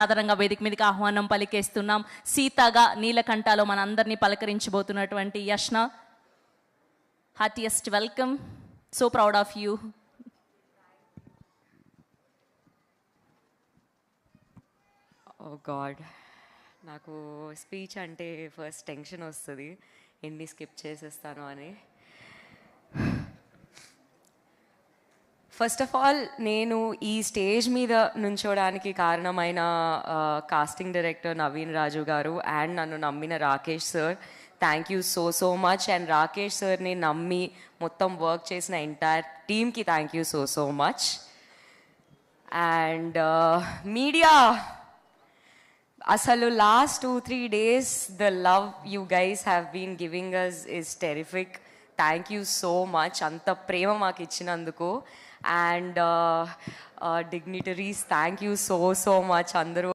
సాధారణంగా వేదిక మీదకి ఆహ్వానం పలికేస్తున్నాం. సీతగా నీలకంఠలో మనందరినీ పలకరించబోతున్నటువంటి Yashna, heartiest welcome. So proud of you. Oh god, నాకు స్పీచ్ అంటే ఫస్ట్ టెన్షన్ వస్తుంది, ఎన్ని స్కిప్ చేసేస్తాను అని. ఫస్ట్ ఆఫ్ ఆల్, నేను ఈ స్టేజ్ మీద నుంచోడానికి కారణమైన కాస్టింగ్ డైరెక్టర్ నవీన్ రాజు గారు అండ్ నన్ను నమ్మిన Rakesh sir, thank you so much. And Rakesh సార్ని నమ్మి మొత్తం వర్క్ చేసిన ఎంటైర్ టీమ్కి thank you so much. And media, అసలు last 2-3 days the love you guys have been giving us is terrific. Thank you so much, అంత ప్రేమ మాకు ఇచ్చినందుకు. And dignitaries, thank you so much అందరూ.